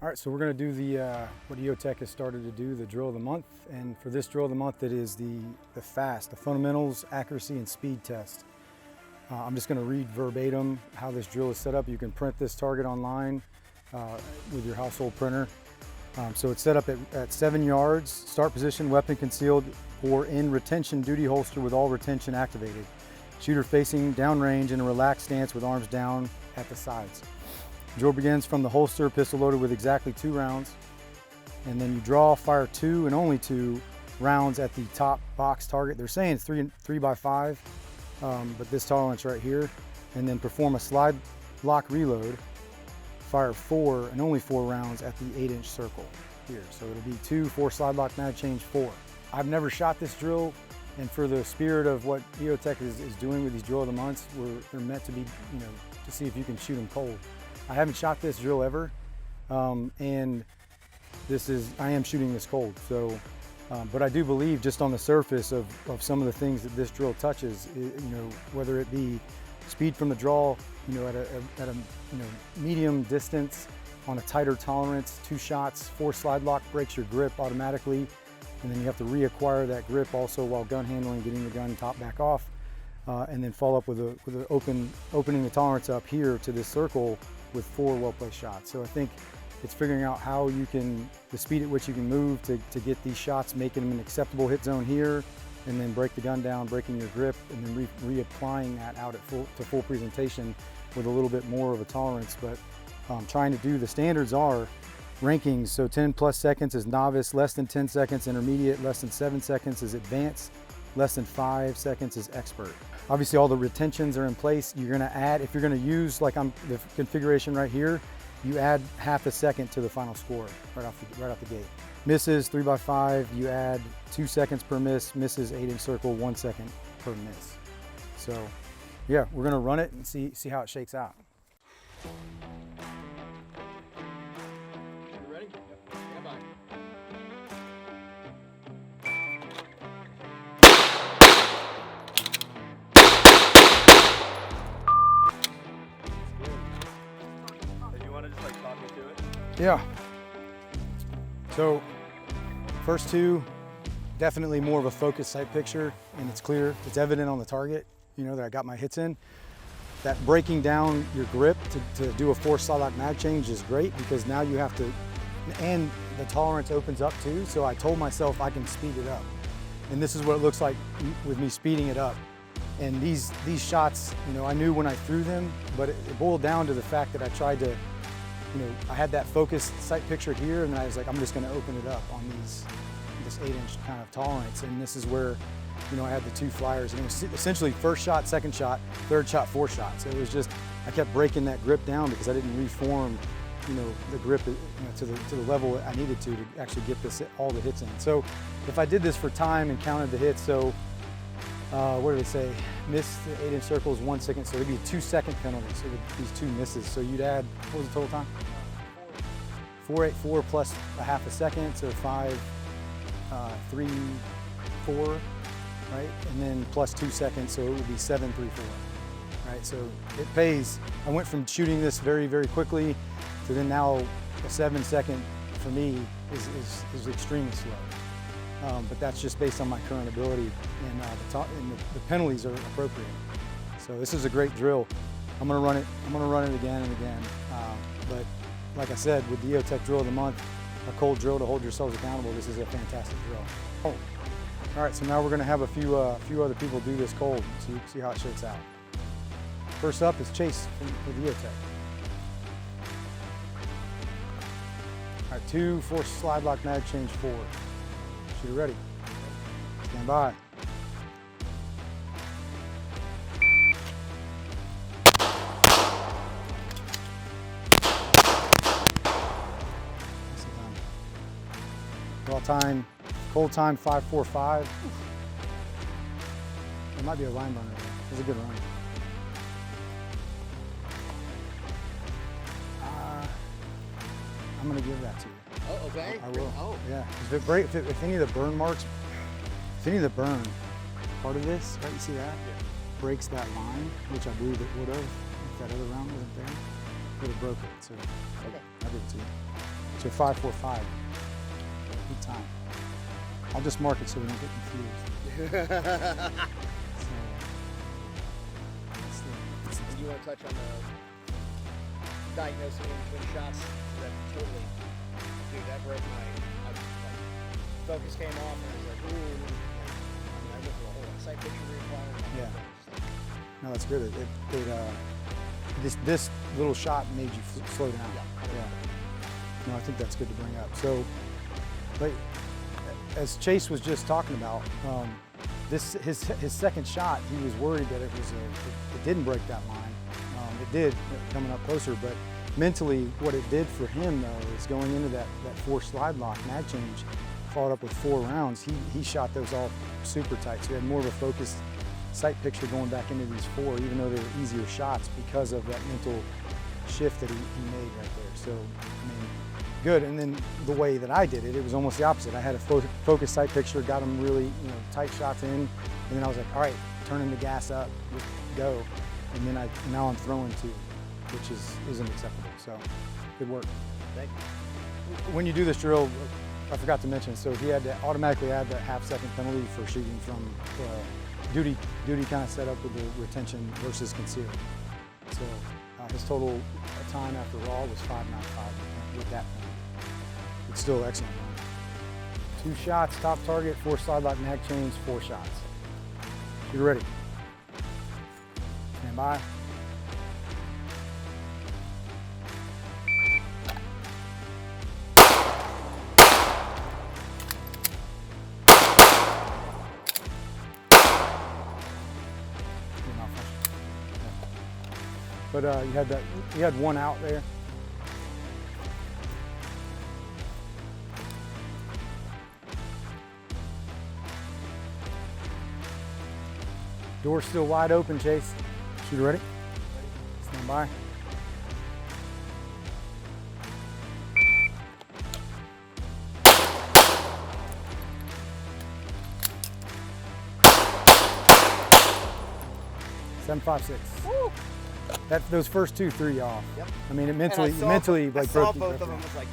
All right, so we're going to do the what EOTECH has started to do, the drill of the month. And for this drill of the month, it is the F.A.S.T, the Fundamentals, Accuracy, and Speed Test. I'm just going to read verbatim how this drill is set up. You can print this target online with your household printer. So it's set up at 7 yards, start position, weapon concealed, or in retention duty holster with all retention activated. Shooter facing downrange in a relaxed stance with arms down at the sides. Drill begins from the holster, pistol loaded with exactly 2 rounds. And then you draw, fire 2 and only 2 rounds at the top box target. They're saying it's 3 by 5, but this tolerance right here. And then perform a slide lock reload. Fire 4 and only 4 rounds at the 8-inch circle here. So it'll be 2 4 slide lock mag change 4. I've never shot this drill, and for the spirit of what EOTECH is doing with these drill of the months, they're meant to be, to see if you can shoot them cold. I haven't shot this drill ever, and I am shooting this cold. So, but I do believe just on the surface of some of the things that this drill touches, whether it be speed from the draw, at a medium distance on a tighter tolerance, 2 shots, 4 slide lock breaks your grip automatically, and then you have to reacquire that grip also while gun handling, getting the gun top back off, and then follow up with opening the tolerance up here to this circle with 4 well-placed shots. So I think it's figuring out how you can, the speed at which you can move to get these shots, making them an acceptable hit zone here, and then break the gun down, breaking your grip, and then reapplying that out at full presentation with a little bit more of a tolerance. But trying to do, the standards are rankings, so 10+ seconds is novice, less than 10 seconds intermediate, less than 7 seconds is advanced, less than 5 seconds is expert. Obviously all the retentions are in place. You're gonna add, if you're gonna use like the configuration right here, you add ½ a second to the final score right off the gate. Misses 3 by 5, you add 2 seconds per miss, misses 8-inch circle, 1 second per miss. So yeah, we're gonna run it and see how it shakes out. You ready? Yep. Stand by. Did you want to just like talk me through it? Yeah. So first 2, definitely more of a focused sight picture, and it's clear, it's evident on the target, that I got my hits in. That breaking down your grip to do a 4 slide lock mag change is great, because now you have to, and the tolerance opens up too, so I told myself I can speed it up. And this is what it looks like with me speeding it up. And these shots, I knew when I threw them, but it boiled down to the fact that I tried to, I had that focused sight picture here, and I was like, I'm just gonna open it up on this 8-inch kind of tolerance. And this is where, I had the 2 flyers, and it was essentially first shot, second shot, third shot, 4 shots. So it was just, I kept breaking that grip down because I didn't reform, the grip to the level I needed to actually get all the hits in. So if I did this for time and counted the hits, so what do they say? Miss the 8-inch circle is 1 second, so it'd be a 2-second penalty. So these 2 misses. So you'd add, what was the total time? 4 plus ½ a second, so 5, 3, 4. Right? And then plus 2 seconds, so it would be 7, 3, 4. Right? So it pays. I went from shooting this very, very quickly to then now a 7-second for me is extremely slow. But that's just based on my current ability, and the penalties are appropriate. So this is a great drill. I'm gonna run it again and again. But like I said, with the EOTECH drill of the month, a cold drill to hold yourselves accountable, this is a fantastic drill. Oh. All right, so now we're going to have a few other people do this cold and see how it shakes out. First up is Chase with EOTECH. All right, 2 4 slide lock mag change 4. Shooter ready. Stand by. Draw time. Cold time 5:45. It might be a line burner. It was a good run. I'm gonna give that to you. Oh, okay. I will. Oh. Yeah. If any of the burn marks, if any of the burn part of this, right? You see that? Yeah. Breaks that line, which I believe it would have if that other round wasn't there. Would have broke it. So Okay. I'll give it to you. So 545. Good time. I'll just mark it so we don't get confused. So, And you want to touch on the diagnosing in between shots? That totally, dude, that broke my, like, focus came off and I was like, ooh, I went through a whole sight picture requirement. Yeah. No, that's good. This little shot made you slow down. Yeah. No, I think that's good to bring up. So, but as Chase was just talking about, his second shot, he was worried that it didn't break that line. It did coming up closer, but mentally, what it did for him though is going into that 4 slide lock mag change, followed up with 4 rounds. He shot those all super tight, so he had more of a focused sight picture going back into these 4, even though they were easier shots because of that mental shift that he made right there. So, I mean, good. And then the way that I did it, it was almost the opposite. I had a focused sight picture, got them really tight shots in, and then I was like, all right, turning the gas up, just go. And then now I'm throwing 2, which isn't acceptable. So, good work. Thank you. When you do this drill, I forgot to mention, so he had to automatically add that half-second penalty for shooting from duty kind of set up with the retention versus concealed. So his total time after raw was 5.95 with that penalty. It's still excellent. 2 shots, top target, 4 slide lock mag chains, 4 shots. You're ready. Stand by. But you had 1 out there. Door's still wide open, Chase. Shooter ready? Stand by. Seven, 5, 6. Woo! Those first 2 threw you off. Yep. I mean, it mentally like I saw broke you. both of them. Was like,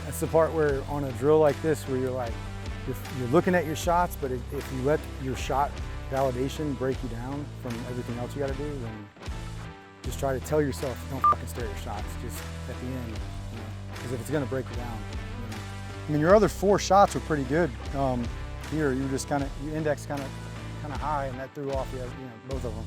that's the part where on a drill like this, where you're like, you're looking at your shots, but if you let your shot validation break you down from everything else you got to do, then just try to tell yourself, don't fucking stare at your shots. Just at the end, because if it's gonna break you down. I mean, your other 4 shots were pretty good. Here, you were just your index kind of high, and that threw off both of them.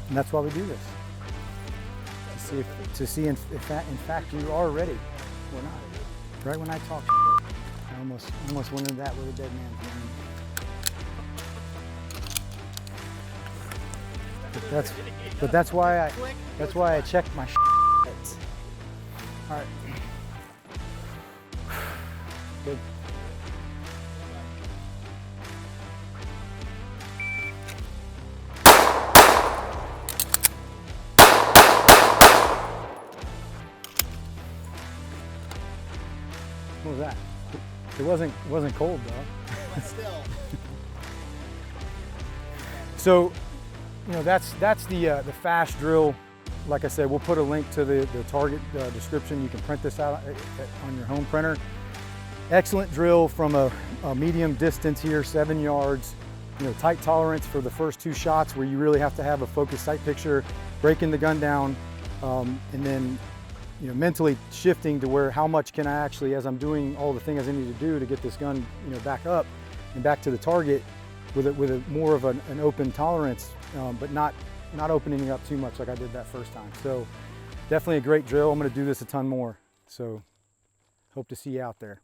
And that's why we do this. To see in fact you are ready or not. Right when I talk shit, I almost went into that with a dead man's brain. But that's why I check my shit. All right. Good. What was that? It wasn't cold though. but still. So, that's the F.A.S.T drill. Like I said, we'll put a link to the target description. You can print this out on your home printer. Excellent drill from a medium distance here, 7 yards. Tight tolerance for the first 2 shots where you really have to have a focused sight picture, breaking the gun down, and then mentally shifting to where how much can I actually, as I'm doing all the things I need to do to get this gun, back up and back to the target with a more of an open tolerance, but not opening up too much like I did that first time. So definitely a great drill. I'm going to do this a ton more. So hope to see you out there.